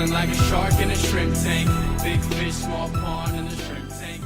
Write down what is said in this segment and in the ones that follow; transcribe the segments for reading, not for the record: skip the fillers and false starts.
Feeling like a shark in a shrimp tank. Big fish, small pond in the shrimp tank.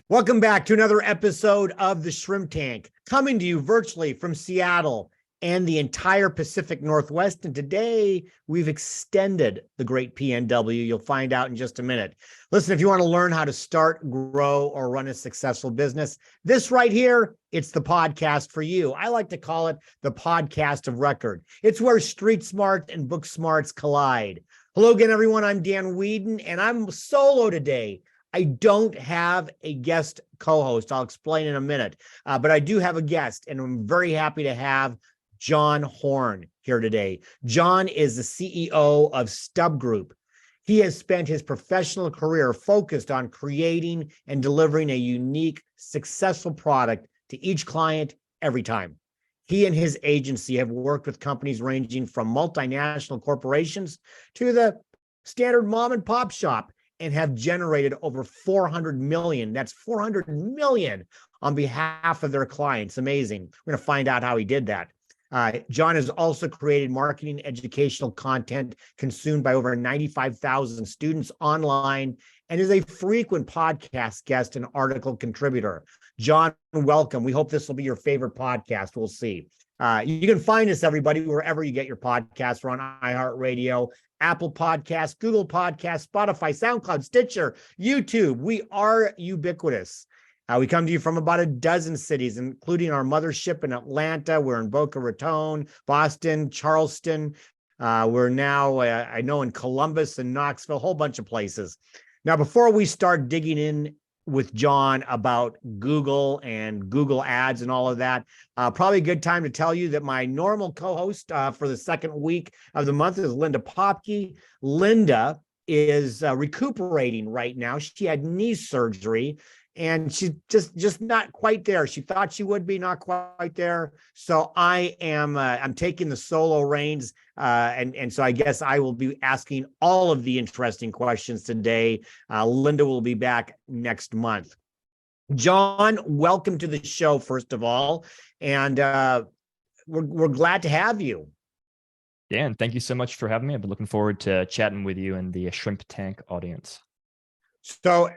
Welcome back to another episode of the Shrimp Tank, coming to you virtually from Seattle and the entire Pacific Northwest. And today we've extended the great PNW. You'll find out in just a minute. Listen, if you want to learn how to start, grow, or run a successful business, this right here, it's the podcast for you. I like to call it the podcast of record. It's where street smart and book smarts collide. Hello again, everyone. I'm Dan Whedon, and I'm solo today. I don't have a guest co-host. I'll explain in a minute, but I do have a guest, and I'm very happy to have John Horn here today. John is the CEO of StubGroup. He has spent his professional career focused on creating and delivering a unique, successful product to each client every time. He and his agency have worked with companies ranging from multinational corporations to the standard mom and pop shop, and have generated over 400 million. That's 400 million on behalf of their clients. Amazing. We're going to find out how he did that. John has also created marketing educational content consumed by over 95,000 students online and is a frequent podcast guest and article contributor. John, welcome. We hope this will be your favorite podcast. We'll see. You can find us, everybody, wherever you get your podcasts. We're on iHeartRadio, Apple Podcasts, Google Podcasts, Spotify, SoundCloud, Stitcher, YouTube. We are ubiquitous. We come to you from about a dozen cities, including our mothership in Atlanta. We're in Boca Raton, Boston, Charleston. We're now, I know, in Columbus and Knoxville, a whole bunch of places. Now, before we start digging in with John about Google and Google ads and all of that, probably a good time to tell you that my normal co-host for the second week of the month is Linda Popke. Linda is recuperating right now. She had knee surgery, and she's just not quite there. She thought she would be, not quite there. So I'm taking the solo reins, and so I guess I will be asking all of the interesting questions today. Linda will be back next month. John, welcome to the show, first of all, and we're glad to have you. Dan, thank you so much for having me. I've been looking forward to chatting with you and the Shrimp Tank audience. So,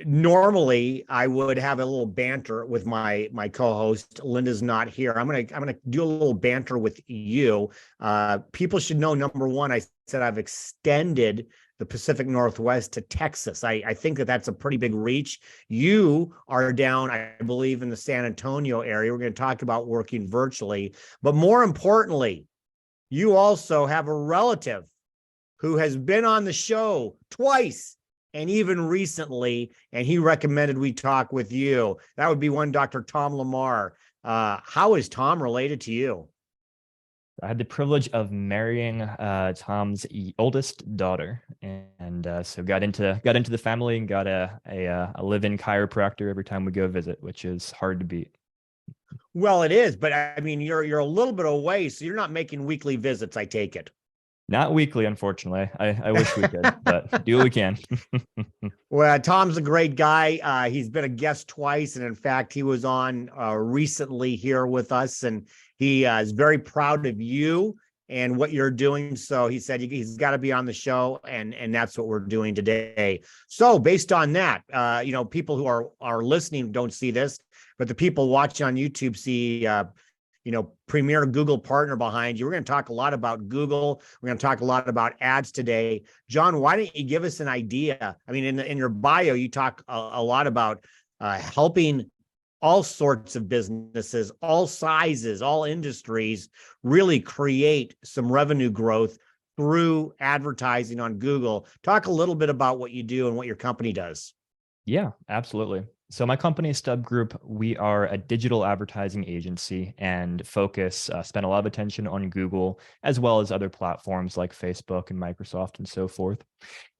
normally I would have a little banter with my co-host. Linda's not here. I'm gonna do a little banter with you. People should know, number one, I said I've extended the Pacific Northwest to Texas. I think that's a pretty big reach. You are down, I believe, in the San Antonio area. We're going to talk about working virtually, but more importantly, you also have a relative who has been on the show twice, and even recently, and he recommended we talk with you. That would be one Dr. Tom Lamar. How is Tom related to you? I had the privilege of marrying Tom's oldest daughter, and so got into the family and got a live-in chiropractor every time we go visit, which is hard to beat. Well, it is, but I mean, you're a little bit away, so you're not making weekly visits, I take it. Not weekly, unfortunately. I wish we could, but do what we can. Well, Tom's a great guy. He's been a guest twice, and in fact, he was on recently here with us, and he is very proud of you and what you're doing. So he said he's got to be on the show, and that's what we're doing today. So based on that, people who are listening don't see this, but the people watching on YouTube see premier Google partner behind you. We're going to talk a lot about Google. We're going to talk a lot about ads today. John, why don't you give us an idea? I mean, in your bio, you talk a lot about helping all sorts of businesses, all sizes, all industries, really create some revenue growth through advertising on Google. Talk a little bit about what you do and what your company does. Yeah, absolutely. So my company, StubGroup, we are a digital advertising agency and spend a lot of attention on Google, as well as other platforms like Facebook and Microsoft and so forth.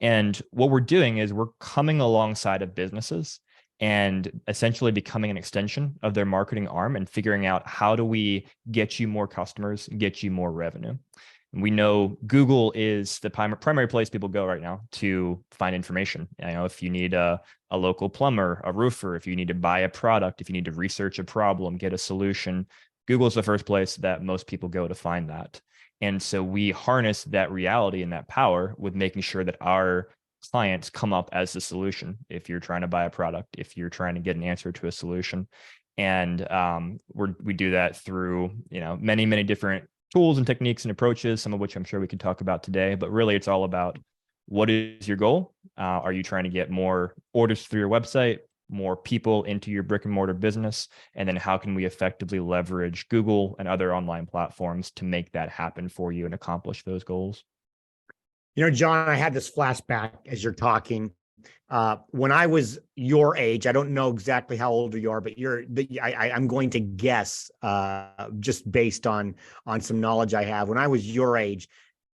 And what we're doing is we're coming alongside of businesses and essentially becoming an extension of their marketing arm and figuring out, how do we get you more customers, get you more revenue? We know Google is the primary place people go right now to find information. If you need a local plumber, a roofer, if you need to buy a product, if you need to research a problem, get a solution, Google is the first place that most people go to find that. And so we harness that reality and that power with making sure that our clients come up as the solution. If you're trying to buy a product, if you're trying to get an answer to a solution, and we do that through many, many different tools and techniques and approaches, some of which I'm sure we can talk about today. But really, it's all about, what is your goal? Are you trying to get more orders through your website, more people into your brick and mortar business? And then how can we effectively leverage Google and other online platforms to make that happen for you and accomplish those goals? John, I had this flashback as you're talking. When I was your age, I don't know exactly how old you are, but I'm going to guess, just based on some knowledge I have. When I was your age,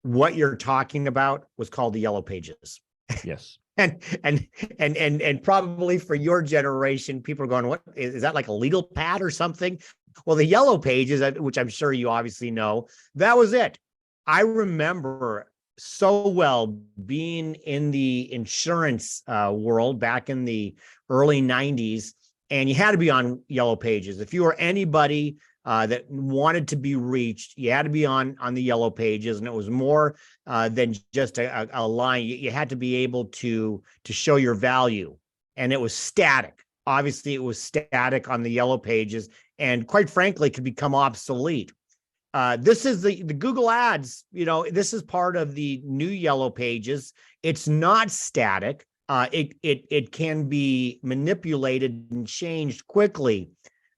what you're talking about was called the Yellow Pages. Yes. And probably for your generation, people are going, what is that, like a legal pad or something? Well, the Yellow Pages, which I'm sure you obviously know, that was it. I remember so well being in the insurance world back in the early 90s, and you had to be on Yellow Pages. If you were anybody that wanted to be reached, you had to be on the Yellow Pages, and it was more than just a line. You had to be able to show your value, and it was static. Obviously, it was static on the Yellow Pages, and quite frankly, could become obsolete. This is the Google Ads. This is part of the new Yellow Pages. It's not static. It can be manipulated and changed quickly,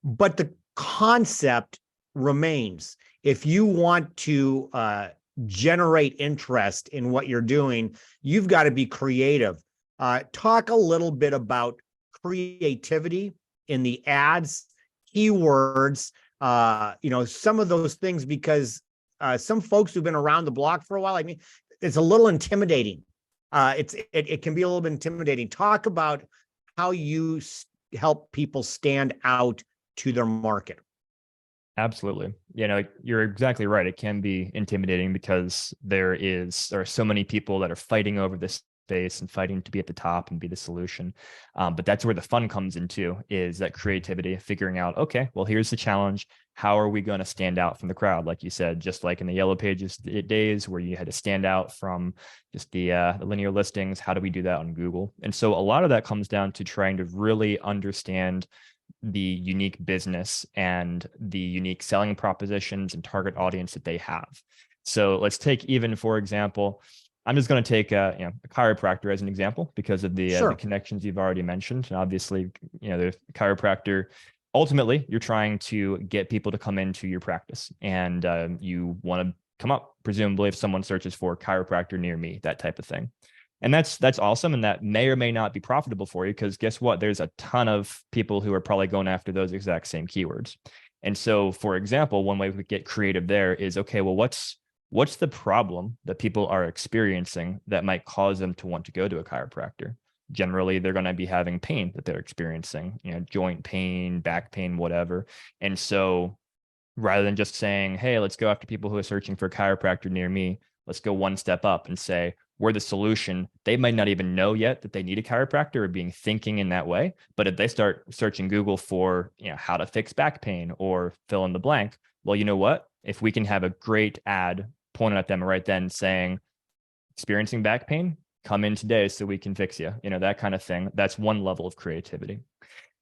but the concept remains. If you want to generate interest in what you're doing, you've got to be creative. Talk a little bit about creativity in the ads, keywords, some of those things, because some folks who've been around the block for a while, it's a little intimidating. It can be a little bit intimidating. Talk about how you help people stand out to their market. Absolutely. You're exactly right. It can be intimidating because there are so many people that are fighting over this space and fighting to be at the top and be the solution. But that's where the fun comes into, is that creativity, figuring out, okay, well, here's the challenge. How are we going to stand out from the crowd? Like you said, just like in the Yellow Pages days where you had to stand out from just the linear listings, how do we do that on Google? And so a lot of that comes down to trying to really understand the unique business and the unique selling propositions and target audience that they have. So let's take, even for example, I'm just going to take a chiropractor as an example because of the connections you've already mentioned. And obviously, the chiropractor, ultimately, you're trying to get people to come into your practice, and you want to come up, presumably, if someone searches for chiropractor near me, that type of thing. And that's awesome. And that may or may not be profitable for you, because guess what? There's a ton of people who are probably going after those exact same keywords. And so, for example, one way we get creative there is, okay, well, what's the problem that people are experiencing that might cause them to want to go to a chiropractor? Generally, they're going to be having pain that they're experiencing, joint pain, back pain, whatever. And so rather than just saying, hey, let's go after people who are searching for a chiropractor near me, let's go one step up and say, we're the solution. They might not even know yet that they need a chiropractor or being thinking in that way. But if they start searching Google for, how to fix back pain or fill in the blank, well, you know what? If we can have a great ad pointed at them right then saying, experiencing back pain, come in today so we can fix you, that kind of thing. That's one level of creativity.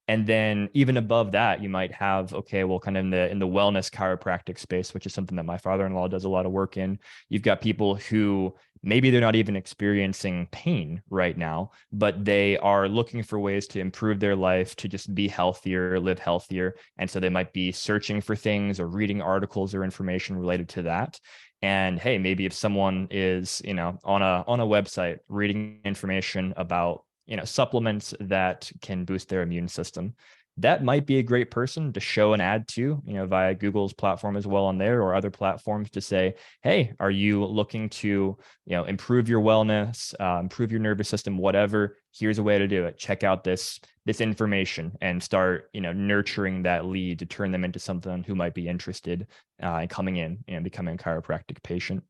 And then even above that, you might have, okay, well, kind of in the wellness chiropractic space, which is something that my father-in-law does a lot of work in. You've got people who maybe they're not even experiencing pain right now, but they are looking for ways to improve their life, to just be healthier, live healthier. And so they might be searching for things or reading articles or information related to that. And hey, maybe if someone is, on a website reading information about supplements that can boost their immune system, that might be a great person to show an ad to, via Google's platform as well on there, or other platforms, to say, hey, are you looking to, improve your wellness, improve your nervous system, whatever, here's a way to do it. Check out this information, and start, nurturing that lead to turn them into someone who might be interested in coming in and becoming a chiropractic patient.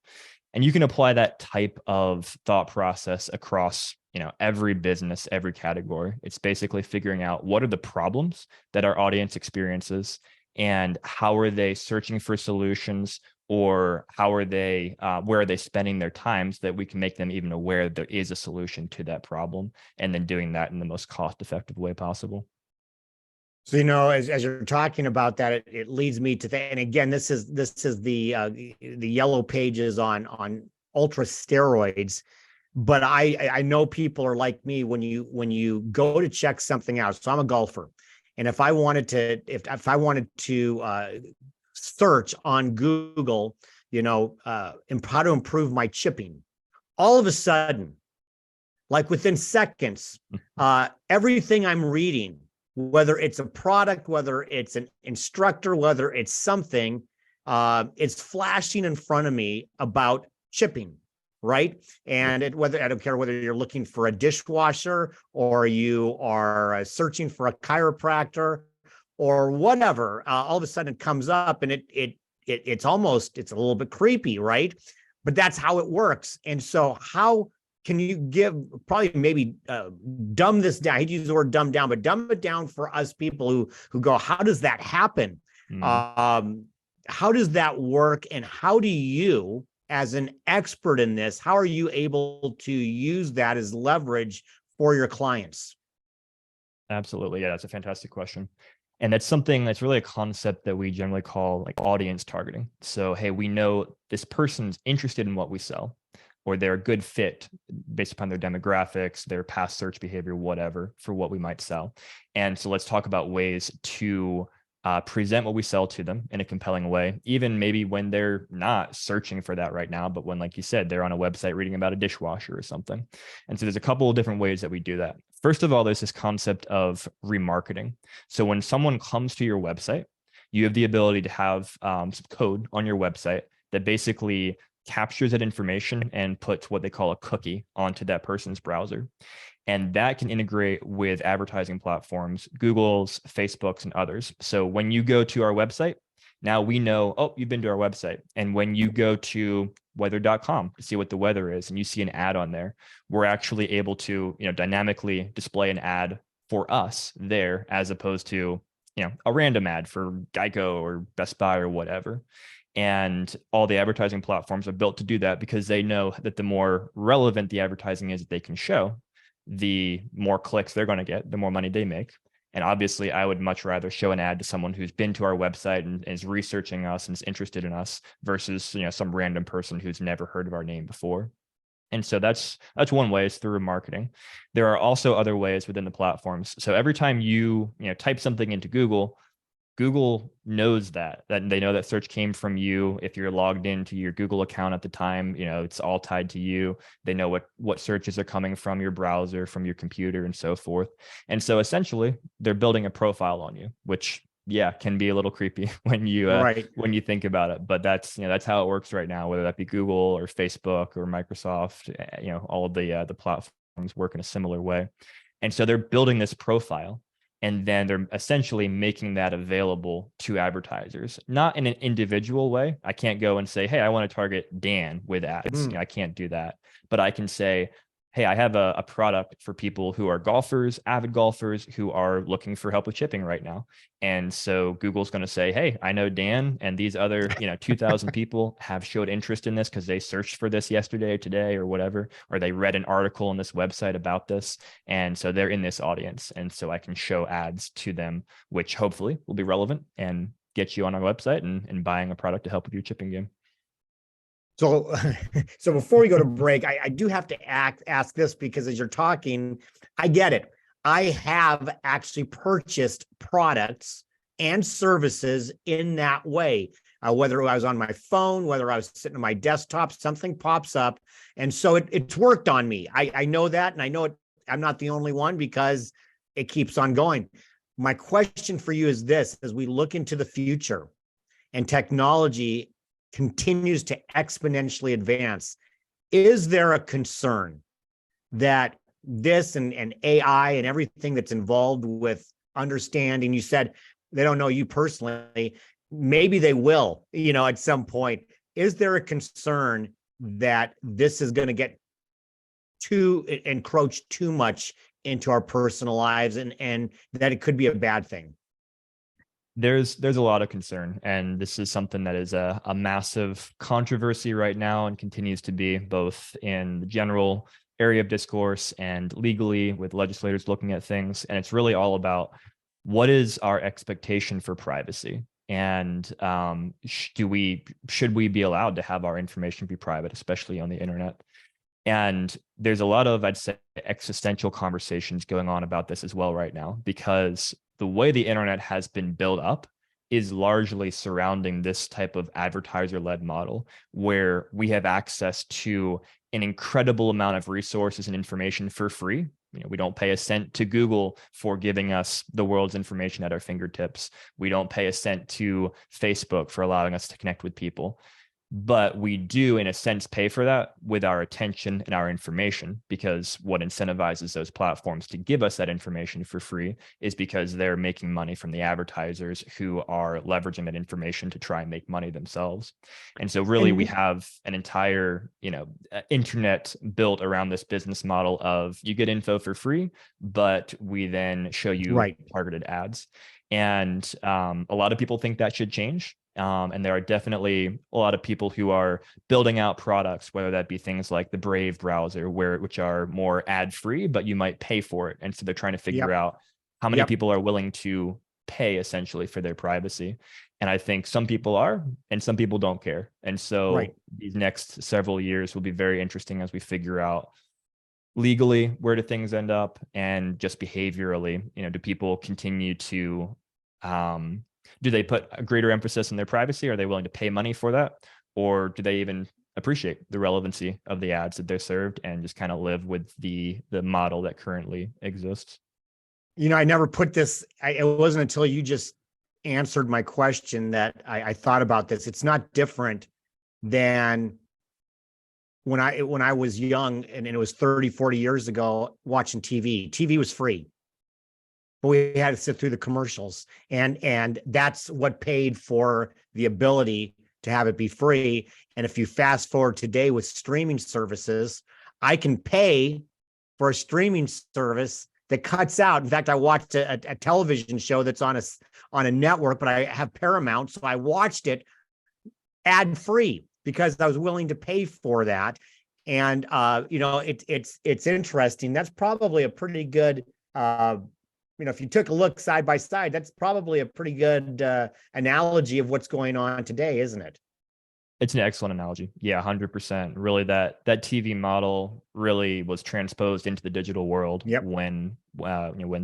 And you can apply that type of thought process across, every business, every category. It's basically figuring out what are the problems that our audience experiences, and how are they searching for solutions? or how are they, where are they spending their time, so that we can make them even aware that there is a solution to that problem, and then doing that in the most cost-effective way possible. So, as you're talking about that, it leads me to and again, this is the yellow pages on ultra steroids. But I know people are like me when you go to check something out. So I'm a golfer, and if I wanted to search on Google, how to improve my chipping, all of a sudden, like within seconds, everything I'm reading, whether it's a product, whether it's an instructor, whether it's something, it's flashing in front of me about chipping, right? And whether I don't care whether you're looking for a dishwasher or you are searching for a chiropractor or whatever, all of a sudden it comes up, and it's a little bit creepy, right? But that's how it works. And so how can you maybe dumb this down? I hate to use the word dumb down, but dumb it down for us people who go, how does that happen? How does that work? And how do you, as an expert in this, how are you able to use that as leverage for your clients? Absolutely. Yeah, that's a fantastic question. And that's something that's really a concept that we generally call like audience targeting. So, hey, we know this person's interested in what we sell, or they're a good fit based upon their demographics, their past search behavior, whatever, for what we might sell. And so let's talk about ways to present what we sell to them in a compelling way, even maybe when they're not searching for that right now, but when, like you said, they're on a website reading about a dishwasher or something. And so there's a couple of different ways that we do that. First of all, there's this concept of remarketing. So when someone comes to your website, you have the ability to have some code on your website that basically captures that information and puts what they call a cookie onto that person's browser. And that can integrate with advertising platforms, Google's, Facebook's, and others. So when you go to our website, now we know, oh, you've been to our website. And when you go to weather.com to see what the weather is, and you see an ad on there, we're actually able to, dynamically display an ad for us there, as opposed to, a random ad for Geico or Best Buy or whatever. And all the advertising platforms are built to do that, because they know that the more relevant the advertising is that they can show, the more clicks they're going to get, the more money they make. And obviously, I would much rather show an ad to someone who's been to our website and is researching us and is interested in us, versus some random person who's never heard of our name before. And so that's one way, is through marketing. There are also other ways within the platforms. So every time you type something into Google knows that they know that search came from you. If you're logged into your Google account at the time, it's all tied to you. They know what searches are coming from your browser, from your computer, and so forth. And so essentially, they're building a profile on you, which can be a little creepy when you think about it. But that's how it works right now, whether that be Google or Facebook or Microsoft. All of the platforms work in a similar way. And so they're building this profile, and then they're essentially making that available to advertisers, not in an individual way. I can't go and say, hey, I want to target Dan with ads. I can't do that. But I can say, hey, I have a product for people who are golfers, avid golfers, who are looking for help with chipping right now. And so Google's going to say, hey, I know Dan and these other 2,000 people have showed interest in this because they searched for this yesterday or today or whatever, or they read an article on this website about this. And so they're in this audience. And so I can show ads to them, which hopefully will be relevant and get you on our website and buying a product to help with your chipping game. So before we go to break, I do have to ask this, because as you're talking, I get it. I have actually purchased products and services in that way, whether I was on my phone, whether I was sitting on my desktop, something pops up. And so it's worked on me. I know that, and I know I'm not the only one, because it keeps on going. My question for you is this: as we look into the future and technology continues to exponentially advance, is there a concern that this and AI and everything that's involved with understanding, you said they don't know you personally, maybe they will, at some point. Is there a concern that this is going to get encroach too much into our personal lives, and that it could be a bad thing? There's a lot of concern, and this is something that is a massive controversy right now and continues to be, both in the general area of discourse and legally with legislators looking at things. And it's really all about, what is our expectation for privacy? And should we be allowed to have our information be private, especially on the internet? And there's a lot of, I'd say, existential conversations going on about this as well right now, because the way the internet has been built up is largely surrounding this type of advertiser-led model, where we have access to an incredible amount of resources and information for free. We don't pay a cent to Google for giving us the world's information at our fingertips. We don't pay a cent to Facebook for allowing us to connect with people. But we do, in a sense, pay for that with our attention and our information, because what incentivizes those platforms to give us that information for free is because they're making money from the advertisers who are leveraging that information to try and make money themselves. And so really we have an entire, internet built around this business model of, you get info for free, but we then show you targeted ads. And a lot of people think that should change. And there are definitely a lot of people who are building out products, whether that be things like the Brave browser, which are more ad-free, but you might pay for it. And so they're trying to figure out how many people are willing to pay essentially for their privacy. And I think some people are, and some people don't care. And so these next several years will be very interesting as we figure out legally, where do things end up, and just behaviorally, do people continue to, do they put a greater emphasis on their privacy? Are they willing to pay money for that? Or do they even appreciate the relevancy of the ads that they're served and just kind of live with the model that currently exists? I never put this, it wasn't until you just answered my question that I thought about this. It's not different than when I was young, and it was 30, 40 years ago, watching TV. TV was free, but we had to sit through the commercials, and that's what paid for the ability to have it be free. And if you fast forward today with streaming services, I can pay for a streaming service that cuts out. In fact, I watched a television show that's on a network, but I have Paramount, so I watched it ad free because I was willing to pay for that. And it's interesting. That's probably a pretty good. If you took a look side by side, that's probably a pretty good analogy of what's going on today, isn't it? It's an excellent analogy. Yeah, 100%. Really, that TV model really was transposed into the digital world when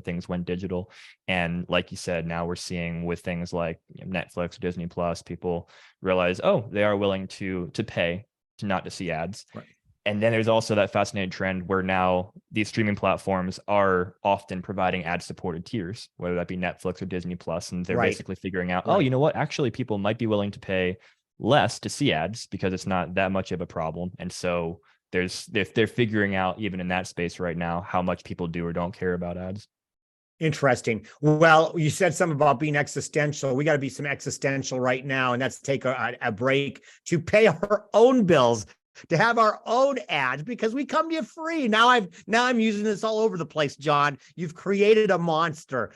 things went digital. And like you said, now we're seeing with things like Netflix, Disney Plus, people realize, they are willing to pay not to see ads. Right. And then there's also that fascinating trend where now these streaming platforms are often providing ad-supported tiers, whether that be Netflix or Disney Plus, and they're basically figuring out, you know what? Actually, people might be willing to pay less to see ads because it's not that much of a problem. And so they're figuring out, even in that space right now, how much people do or don't care about ads. Interesting. Well, you said something about being existential. We got to be some existential right now, and that's take a break to pay our own bills, to have our own ads, because we come to you free. Now I'm using this all over the place, John. You've created a monster.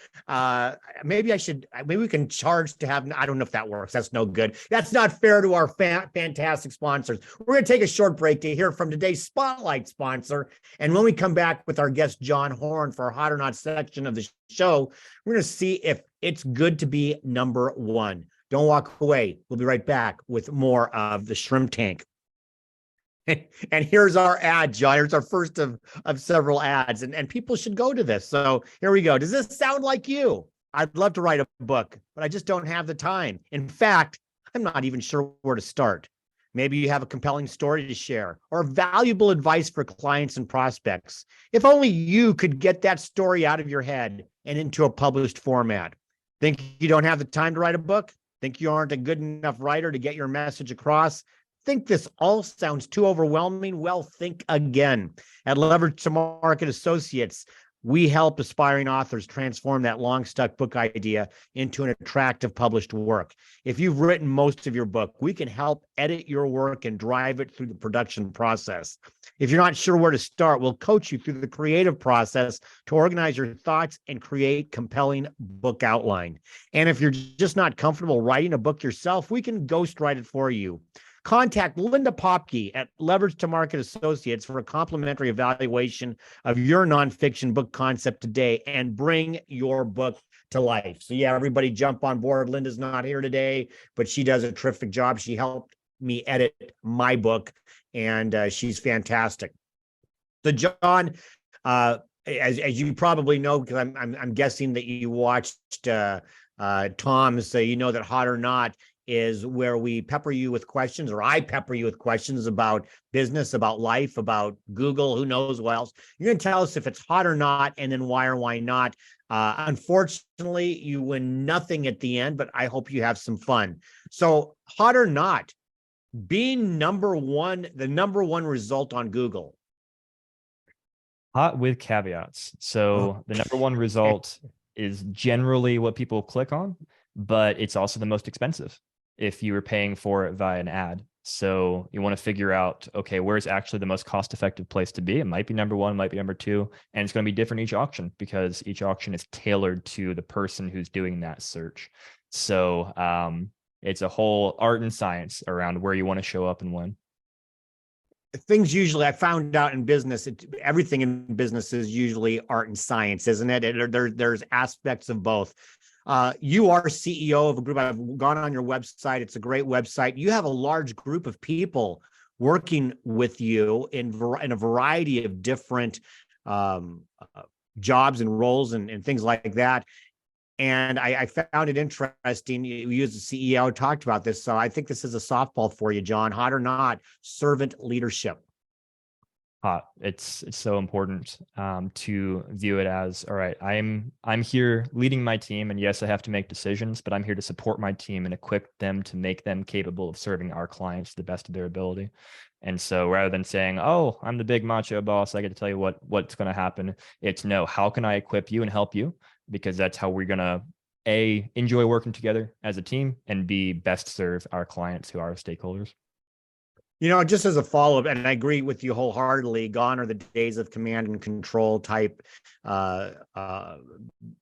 Maybe we can charge to have, I don't know if that works. That's no good. That's not fair to our fantastic sponsors. We're going to take a short break to hear from today's spotlight sponsor. And when we come back with our guest, John Horn, for our Hot or Not section of the show, we're going to see if it's good to be number one. Don't walk away. We'll be right back with more of the Shrimp Tank. And here's our ad, John. Here's our first of several ads, and people should go to this. So here we go. Does this sound like you? I'd love to write a book, but I just don't have the time. In fact, I'm not even sure where to start. Maybe you have a compelling story to share or valuable advice for clients and prospects. If only you could get that story out of your head and into a published format. Think you don't have the time to write a book? Think you aren't a good enough writer to get your message across? Think this all sounds too overwhelming? Well, think again. At Leverage to Market Associates, We help aspiring authors transform that long stuck book idea into an attractive published work. If you've written most of your book, we can help edit your work and drive it through the production process. If you're not sure where to start, we'll coach you through the creative process to organize your thoughts and create compelling book outline. And if you're just not comfortable writing a book yourself, we can ghostwrite it for you. Contact Linda Popke at Leverage to Market Associates for a complimentary evaluation of your nonfiction book concept today and bring your book to life. So yeah, everybody jump on board. Linda's not here today, but she does a terrific job. She helped me edit my book, and she's fantastic. So John, as you probably know, because I'm guessing that you watched Tom's, so you know that Hot or Not is where we pepper you with questions, or I pepper you with questions about business, about life, about Google, who knows what else. You're going to tell us if it's hot or not, and then why or why not. Unfortunately, you win nothing at the end, but I hope you have some fun. So hot or not, being number one, the number one result on Google. Hot with caveats. So the number one result is generally what people click on, but it's also the most expensive if you were paying for it via an ad. So you want to figure out, okay, where's actually the most cost-effective place to be? It might be number one, might be number two, and it's going to be different each auction because each auction is tailored to the person who's doing that search. So it's a whole art and science around where you want to show up and when. Things usually, I found out in business, everything in business is usually art and science, isn't it? There's aspects of both. You are CEO of a group. I've gone on your website. It's a great website. You have a large group of people working with you in a variety of different jobs and roles and things like that. And I found it interesting. You as a CEO talked about this. So I think this is a softball for you, John. Hot or not, servant leadership. Hot. It's so important to view it as, all right, I'm here leading my team, and yes, I have to make decisions, but I'm here to support my team and equip them to make them capable of serving our clients to the best of their ability. And so rather than saying, oh, I'm the big macho boss, I get to tell you what's going to happen, it's no, how can I equip you and help you? Because that's how we're going to A, enjoy working together as a team, and B, best serve our clients who are our stakeholders. You know, just as a follow-up, and I agree with you wholeheartedly, gone are the days of command and control type,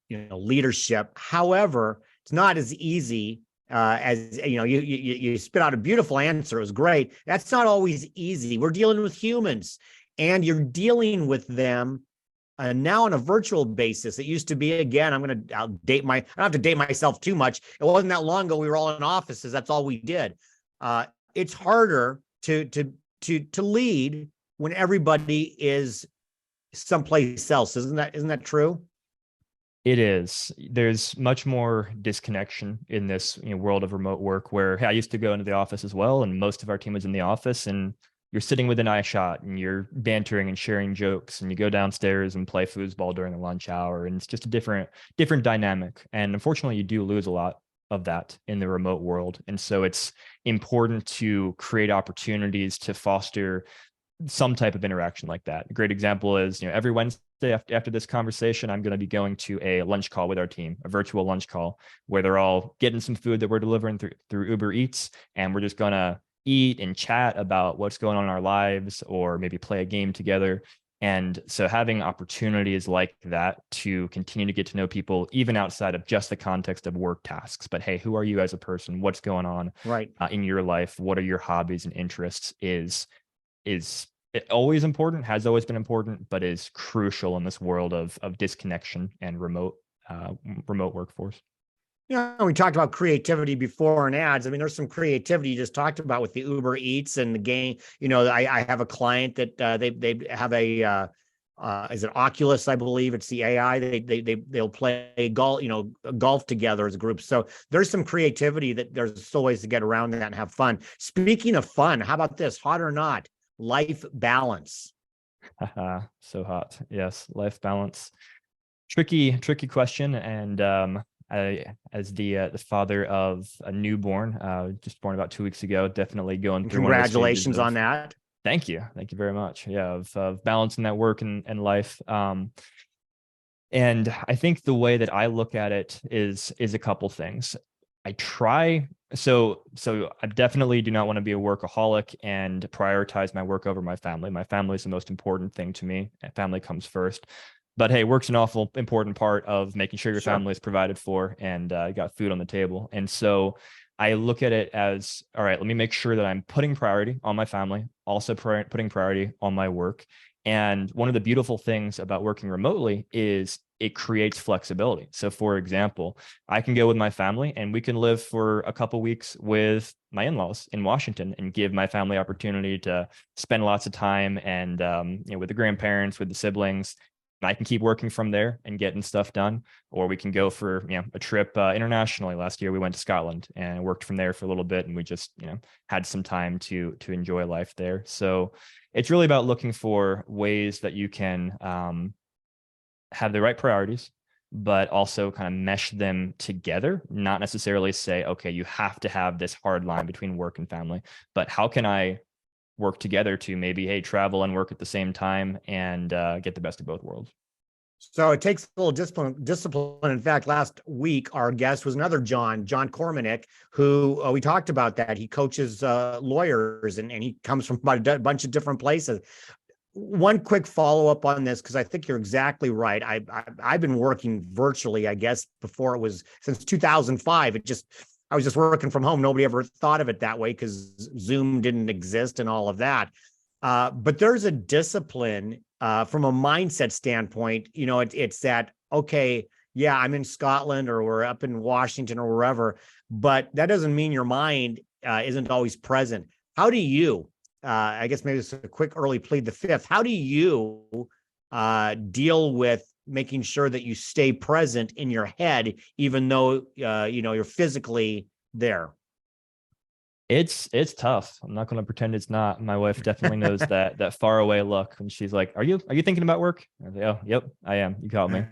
leadership. However, it's not as easy as, you spit out a beautiful answer. It was great. That's not always easy. We're dealing with humans, and you're dealing with them now on a virtual basis. It used to be, again, I don't have to date myself too much. It wasn't that long ago. We were all in offices. That's all we did. It's harder to lead when everybody is someplace else. Isn't that true? It is. There's much more disconnection in this world of remote work where, hey, I used to go into the office as well, and most of our team was in the office, and you're sitting with an eye shot and you're bantering and sharing jokes, and you go downstairs and play foosball during the lunch hour, and it's just a different dynamic. And unfortunately, you do lose a lot of that in the remote world. And so it's important to create opportunities to foster some type of interaction like that. A great example is, every Wednesday after this conversation, I'm going to be going to a lunch call with our team, a virtual lunch call, where they're all getting some food that we're delivering through Uber Eats, and we're just going to eat and chat about what's going on in our lives, or maybe play a game together. And so having opportunities like that to continue to get to know people, even outside of just the context of work tasks, but hey, who are you as a person? What's going on in your life? What are your hobbies and interests? Is always important, has always been important, but is crucial in this world of disconnection and remote workforce. We talked about creativity before and ads. I mean, there's some creativity you just talked about with the Uber Eats and the game. I have a client that they have a is it Oculus? I believe it's the AI. They'll play golf together as a group. So there's some creativity that there's still ways to get around that and have fun. Speaking of fun, how about this? Hot or not? Life balance. So hot. Yes, life balance. Tricky question. And as the father of a newborn, just born about 2 weeks ago, definitely going through. Congratulations on that. Thank you very much. Yeah, of balancing that work and life. And I think the way that I look at it is a couple things. I try so I definitely do not want to be a workaholic and prioritize my work over my family. My family is the most important thing to me. Family comes first. But hey, work's an awful important part of making sure your Sure. family is provided for and you got food on the table. And so I look at it as, all right, let me make sure that I'm putting priority on my family, also putting priority on my work. And one of the beautiful things about working remotely is it creates flexibility. So, for example, I can go with my family and we can live for a couple weeks with my in-laws in Washington and give my family opportunity to spend lots of time and with the grandparents, with the siblings. And I can keep working from there and getting stuff done, or we can go for a trip internationally. Last year we went to Scotland and worked from there for a little bit, and we just had some time to enjoy life there. So it's really about looking for ways that you can have the right priorities, but also kind of mesh them together, not necessarily say, okay, you have to have this hard line between work and family, but how can I work together to maybe, hey, travel and work at the same time and get the best of both worlds? So it takes a little discipline. In fact, last week, our guest was another John Cormanick, who we talked about that. He coaches lawyers and he comes from a bunch of different places. One quick follow up on this, because I think you're exactly right. I've been working virtually, I guess, before it was since 2005. I was just working from home. Nobody ever thought of it that way because Zoom didn't exist and all of that. But there's a discipline from a mindset standpoint. It's that, okay, yeah, I'm in Scotland or we're up in Washington or wherever, but that doesn't mean your mind isn't always present. How do you, I guess maybe it's a quick early plead the fifth, how do you deal with making sure that you stay present in your head, even though, you're physically there? It's tough. I'm not going to pretend it's not. My wife definitely knows that far away look when she's like, "Are you thinking about work?" I say, "Oh, yep, I am. You caught me."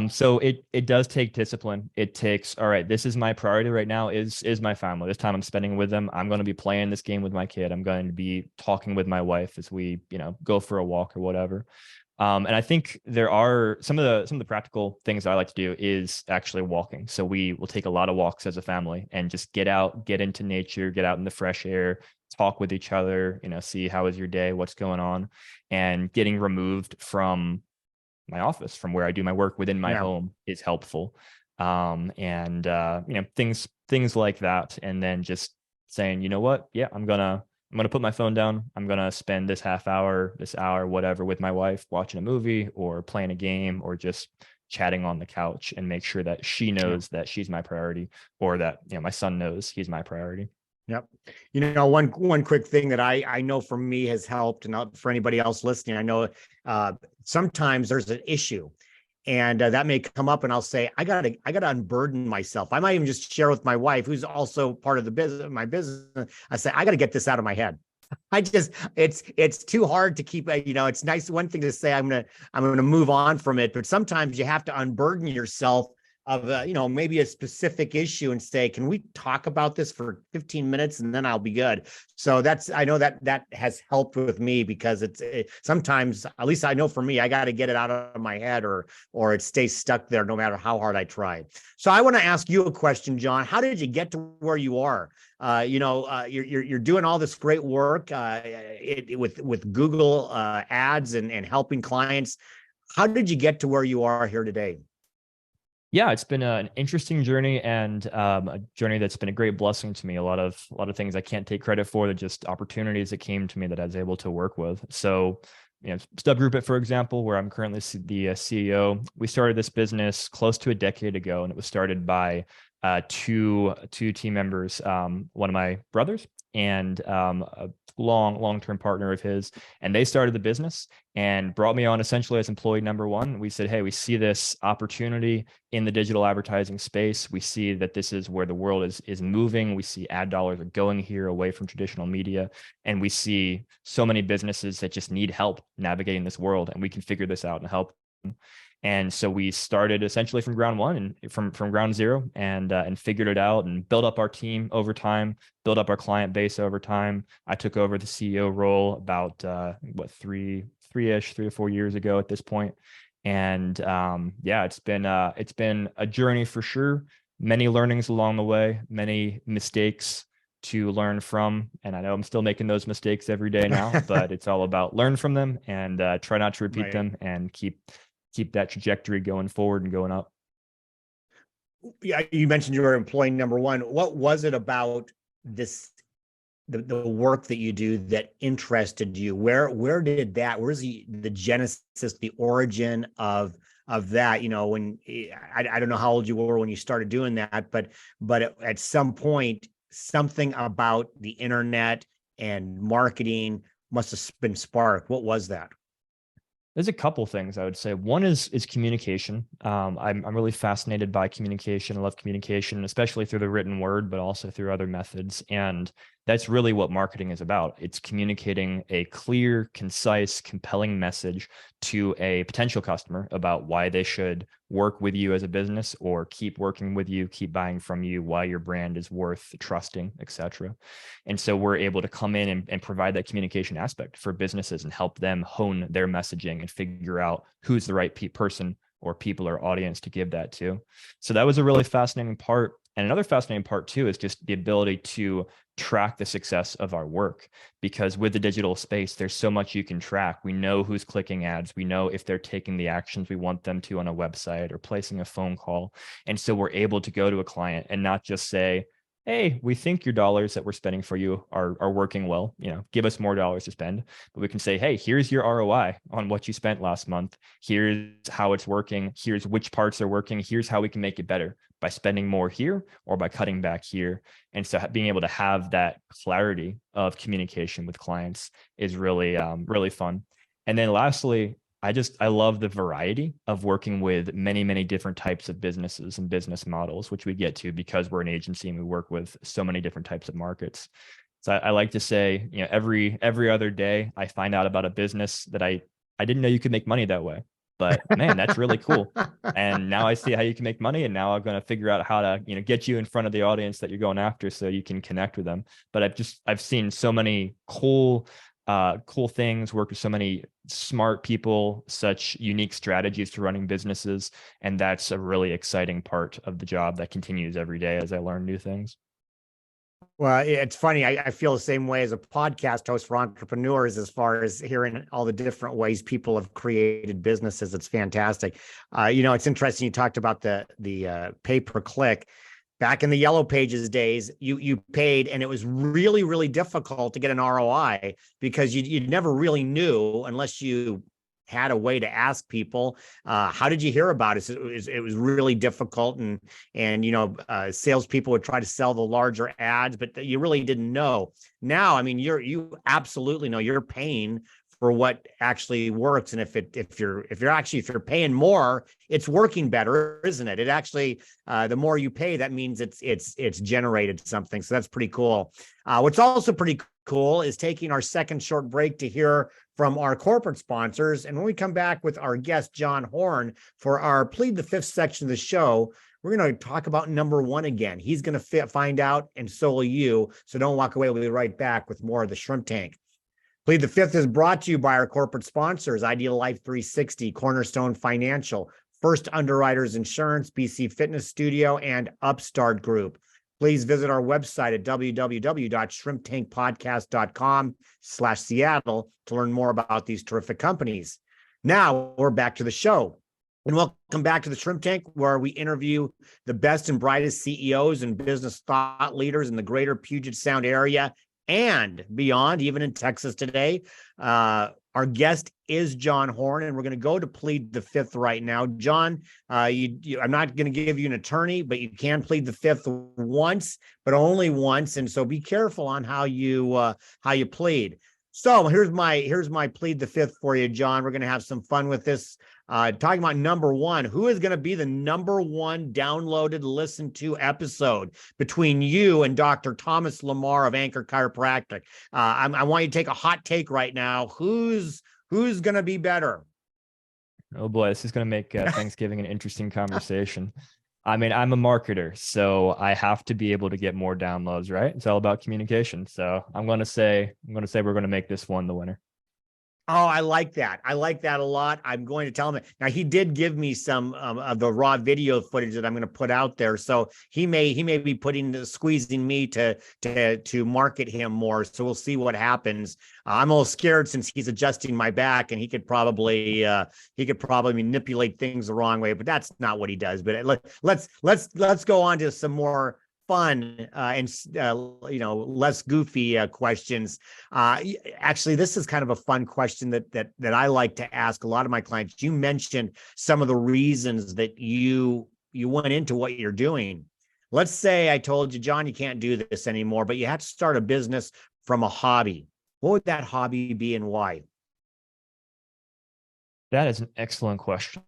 So it does take discipline. It takes, all right, this is my priority right now is my family. This time I'm spending with them. I'm going to be playing this game with my kid. I'm going to be talking with my wife as we, go for a walk or whatever. And I think there are some of the practical things I like to do is actually walking. So we will take a lot of walks as a family and just get out, get into nature, get out in the fresh air, talk with each other, see how is your day, what's going on, and getting removed from my office, from where I do my work within my home is helpful. And things like that. And then just saying, you know what? Yeah, I'm gonna put my phone down. I'm gonna spend this half hour, this hour, whatever, with my wife, watching a movie or playing a game or just chatting on the couch, and make sure that she knows that she's my priority, or that my son knows he's my priority. Yep. One quick thing that I know for me has helped, and for anybody else listening, I know sometimes there's an issue, and that may come up, and I'll say I gotta unburden myself. I might even just share with my wife, who's also part of my business. I say I gotta get this out of my head. It's too hard to keep. It's nice, one thing to say I'm gonna move on from it, but sometimes you have to unburden yourself of maybe a specific issue and say, can we talk about this for 15 minutes and then I'll be good. So I know that has helped with me, because sometimes, at least I know for me, I got to get it out of my head, or it stays stuck there no matter how hard I try. So I want to ask you a question, John. How did you get to where you are? You're doing all this great work with Google ads and helping clients. How did you get to where you are here today? Yeah, it's been an interesting journey, and a journey that's been a great blessing to me. A lot of things I can't take credit for. They're just opportunities that came to me that I was able to work with. So, StubGroup, for example, where I'm currently the CEO, we started this business close to a decade ago, and it was started by two team members, one of my brothers and a long-term partner of his. And they started the business and brought me on essentially as employee number one. We said, hey, we see this opportunity in the digital advertising space. We see that this is where the world is moving. We see ad dollars are going here away from traditional media. And we see so many businesses that just need help navigating this world, and we can figure this out and help them. And so we started essentially from ground one and from ground zero, and figured it out and built up our team over time, built up our client base over time. I took over the CEO role about 3 to 4 years ago at this point. And yeah, it's been a journey for sure. Many learnings along the way, many mistakes to learn from. And I know I'm still making those mistakes every day now, but it's all about learn from them and try not to repeat Right. them, and keep that trajectory going forward and going up. Yeah, you mentioned you were employee number one. What was it about this, the work that you do, that interested you? Where's the genesis, the origin of that? You know, when I don't know how old you were when you started doing that, but at some point, something about the internet and marketing must have been sparked. What was that? There's a couple things I would say. One is communication. I'm really fascinated by communication. I love communication, especially through the written word, but also through other methods. And that's really what marketing is about. It's communicating a clear, concise, compelling message to a potential customer about why they should work with you as a business, or keep working with you, keep buying from you, why your brand is worth trusting, etc. And so we're able to come in and provide that communication aspect for businesses and help them hone their messaging and figure out who's the right person or people or audience to give that to. So that was a really fascinating part. And another fascinating part too is just the ability to track the success of our work, because with the digital space, there's so much you can track. We know who's clicking ads. We know if they're taking the actions we want them to on a website or placing a phone call. And so we're able to go to a client and not just say, hey, we think your dollars that we're spending for you are working well, give us more dollars to spend. But we can say, hey, here's your ROI on what you spent last month. Here's how it's working. Here's which parts are working. Here's how we can make it better by spending more here or by cutting back here. And so being able to have that clarity of communication with clients is really, really fun. And then lastly, I love the variety of working with many, many different types of businesses and business models, which we get to because we're an agency and we work with so many different types of markets. So I like to say, every other day I find out about a business that I didn't know you could make money that way, but man, that's really cool. And now I see how you can make money, and now I'm going to figure out how to, get you in front of the audience that you're going after so you can connect with them. But I've seen so many cool things, work with so many smart people, such unique strategies to running businesses. And that's a really exciting part of the job that continues every day as I learn new things. Well, it's funny. I feel the same way as a podcast host for entrepreneurs, as far as hearing all the different ways people have created businesses. It's fantastic. It's interesting. You talked about the pay per click. Back in the Yellow Pages days, you paid, and it was really, really difficult to get an ROI, because you never really knew unless you had a way to ask people, how did you hear about it? It was really difficult, and salespeople would try to sell the larger ads, but you really didn't know. Now, I mean, you absolutely know you're paying for what actually works, and if you're paying more, it's working better, isn't it? It actually, the more you pay, that means it's generated something. So that's pretty cool. What's also pretty cool is taking our second short break to hear from our corporate sponsors. And when we come back with our guest, John Horn, for our Plead the Fifth section of the show, we're going to talk about number one again. He's going to find out, and so will you. So don't walk away. We'll be right back with more of the Shrimp Tank. Plead the Fifth is brought to you by our corporate sponsors, Ideal Life 360, Cornerstone Financial, First Underwriters Insurance, BC Fitness Studio, and Upstart Group. Please visit our website at www.shrimptankpodcast.com/Seattle to learn more about these terrific companies. Now we're back to the show. And welcome back to the Shrimp Tank, where we interview the best and brightest CEOs and business thought leaders in the greater Puget Sound area and beyond, even in Texas today. Our guest is John Horn, and we're going to go to Plead the Fifth right now. John, I'm not going to give you an attorney, but you can plead the fifth once, but only once. And so be careful on how you plead. So here's my plead the fifth for you, John. We're going to have some fun with this. Talking about number one, who is going to be the number one downloaded, listened to episode between you and Dr. Thomas Lamar of Anchor Chiropractic? I want you to take a hot take right now. Who's going to be better? Oh boy, this is going to make Thanksgiving an interesting conversation. I mean, I'm a marketer, so I have to be able to get more downloads, right? It's all about communication. So I'm going to say we're going to make this one the winner. Oh, I like that. I like that a lot. I'm going to tell him. Now, he did give me some of the raw video footage that I'm going to put out there. So he may be squeezing me to market him more. So we'll see what happens. I'm a little scared since he's adjusting my back, and he could probably manipulate things the wrong way. But that's not what he does. But let's go on to some more fun and less goofy questions. Actually, this is kind of a fun question that I like to ask a lot of my clients. You mentioned some of the reasons that you went into what you're doing. Let's say I told you, John, you can't do this anymore, but you have to start a business from a hobby. What would that hobby be and why? That is an excellent question.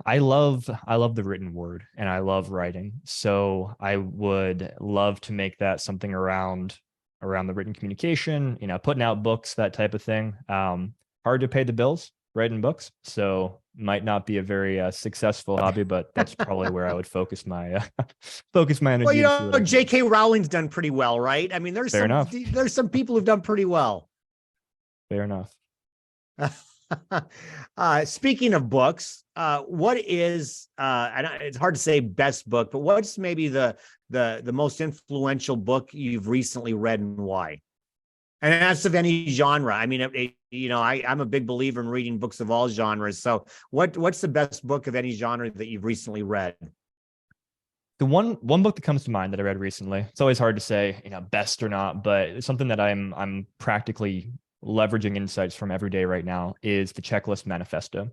I love the written word and I love writing. So I would love to make that something around the written communication, putting out books, that type of thing. Hard to pay the bills, writing books. So might not be a very successful hobby, but that's probably where I would focus my energy. Well, J.K. Rowling's done pretty well, right? I mean, there's some people who've done pretty well. Fair enough. Speaking of books, what is and it's hard to say best book, but what's maybe the most influential book you've recently read and why? And that's of any genre. I mean, I'm a big believer in reading books of all genres. So what's the best book of any genre that you've recently read? The one book that comes to mind that I read recently, it's always hard to say, best or not, but it's something that I'm practically leveraging insights from every day right now, is the Checklist Manifesto.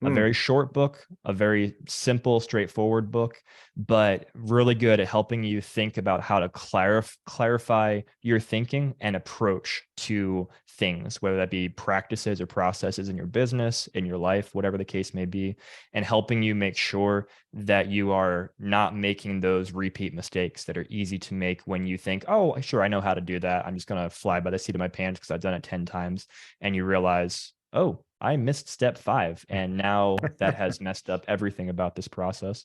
A very short book, a very simple, straightforward book, but really good at helping you think about how to clarify your thinking and approach to things, whether that be practices or processes in your business, in your life, whatever the case may be, and helping you make sure that you are not making those repeat mistakes that are easy to make when you think, oh, sure, I know how to do that. I'm just going to fly by the seat of my pants because I've done it 10 times. And you realize, oh, I missed step 5, and now that has messed up everything about this process.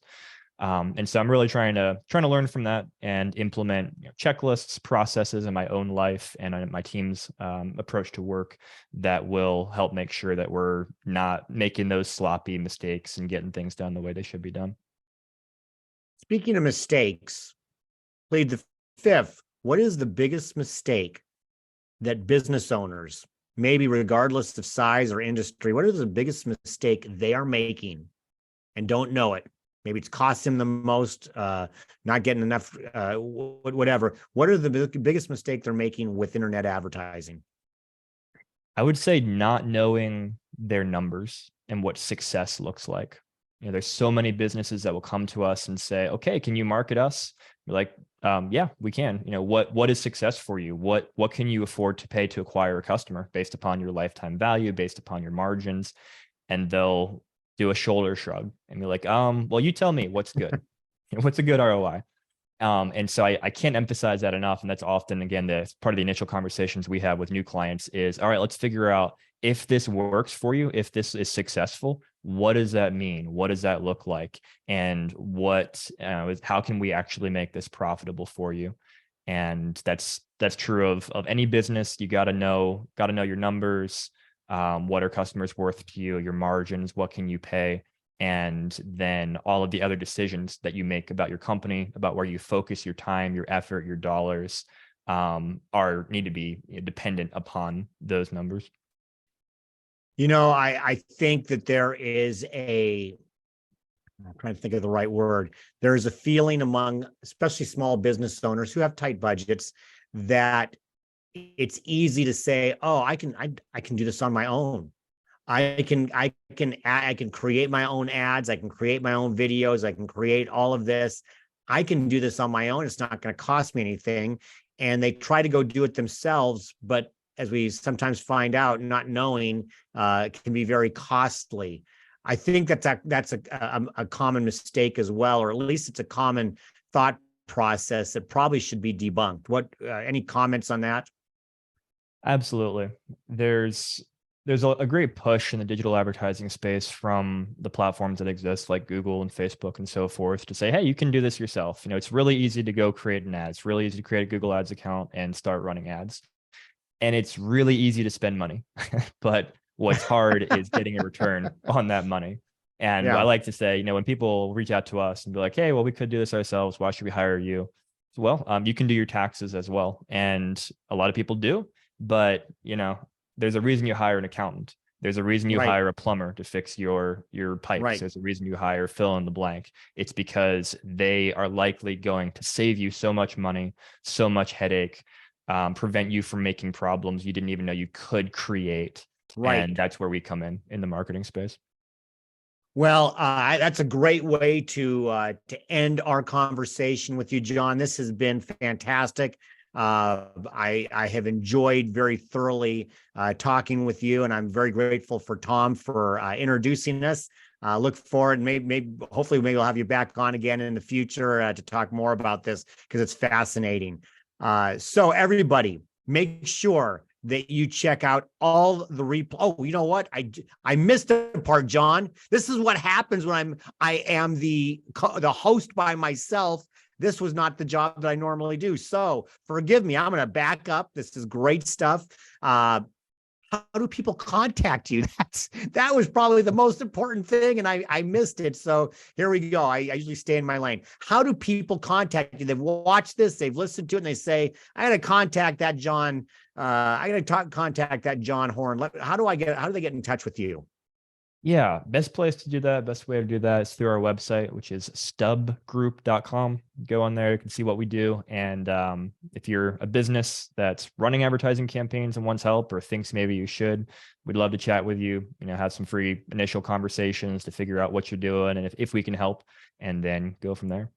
And so I'm really trying to learn from that and implement checklists, processes in my own life and my team's approach to work that will help make sure that we're not making those sloppy mistakes and getting things done the way they should be done. Speaking of mistakes, plead the fifth. What is the biggest mistake that business owners, maybe regardless of size or industry, what is the biggest mistake they are making and don't know it? Maybe it's cost them the most, not getting enough, whatever. What are the biggest mistake they're making with internet advertising? I would say not knowing their numbers and what success looks like. There's so many businesses that will come to us and say, okay, can you market us? We're like, yeah, we can. What is success for you? What can you afford to pay to acquire a customer based upon your lifetime value, based upon your margins? And they'll do a shoulder shrug and be like, well, you tell me what's good. What's a good ROI? And so I can't emphasize that enough. And that's often, again, the part of the initial conversations we have with new clients is, all right, let's figure out if this works for you, if this is successful, what does that mean? What does that look like? And how can we actually make this profitable for you? And that's true of any business. You got to know your numbers. What are customers worth to you? Your margins, what can you pay? And then all of the other decisions that you make about your company, about where you focus your time, your effort, your dollars, need to be dependent upon those numbers. I think that there is I'm trying to think of the right word. There is a feeling among, especially small business owners who have tight budgets, that it's easy to say, oh, I can do this on my own. I can create my own ads. I can create my own videos. I can create all of this. I can do this on my own. It's not going to cost me anything. And they try to go do it themselves. But as we sometimes find out, not knowing can be very costly. I think that's a common mistake as well, or at least it's a common thought process that probably should be debunked. Any comments on that? Absolutely. There's a great push in the digital advertising space from the platforms that exist like Google and Facebook and so forth to say, hey, you can do this yourself. It's really easy to go create an ad. It's really easy to create a Google Ads account and start running ads. And it's really easy to spend money. But What's hard is getting a return on that money. And I like to say, when people reach out to us and be like, hey, well, we could do this ourselves. Why should we hire you? Well, you can do your taxes as well. And a lot of people do, but there's a reason you hire an accountant. There's a reason you hire a plumber to fix your pipes. There's a reason you hire fill in the blank. It's because they are likely going to save you so much money, so much headache, prevent you from making problems you didn't even know you could create. And that's where we come in the marketing space. Well, that's a great way to end our conversation with you, John. This has been fantastic. I have enjoyed very thoroughly talking with you, and I'm very grateful for Tom for introducing us. Look forward, hopefully we'll have you back on again in the future to talk more about this, because it's fascinating. So everybody, make sure that you check out all the replay. Oh, you know what? I missed a part, John. This is what happens when I am the host by myself. This was not the job that I normally do. So forgive me. I'm going to back up. This is great stuff. How do people contact you? That was probably the most important thing, and I missed it. So here we go. I usually stay in my lane. How do people contact you? They've watched this, they've listened to it, and they say, I got to contact that John. Contact that John Horn. How do they get in touch with you? Yeah, best place to do that, best way to do that is through our website, which is StubGroup.com. Go on there, you can see what we do. And if you're a business that's running advertising campaigns and wants help, or thinks maybe you should, we'd love to chat with you, have some free initial conversations to figure out what you're doing and if we can help, and then go from there.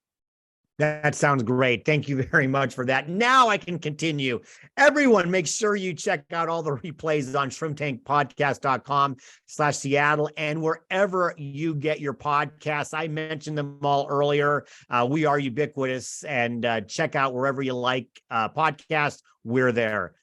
That sounds great. Thank you very much for that. Now I can continue. Everyone, make sure you check out all the replays on shrimptankpodcast.com/Seattle and wherever you get your podcasts. I mentioned them all earlier. We are ubiquitous, and check out wherever you like podcasts. We're there.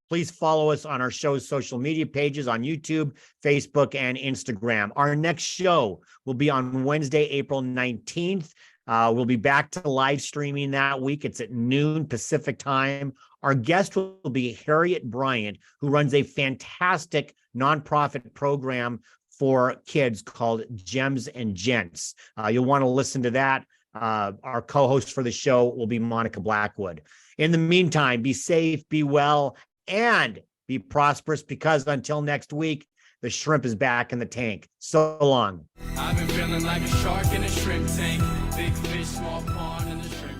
Please follow us on our show's social media pages on YouTube, Facebook, and Instagram. Our next show will be on Wednesday, April 19th. We'll be back to live streaming that week. It's at noon Pacific time. Our guest will be Harriet Bryant, who runs a fantastic nonprofit program for kids called Gems and Gents. You'll want to listen to that. Our co-host for the show will be Monica Blackwood. In the meantime, be safe, be well, and be prosperous, because until next week, the shrimp is back in the tank. So long. I've been feeling like a shark in a shrimp tank. Big fish, small pond, and the shrimp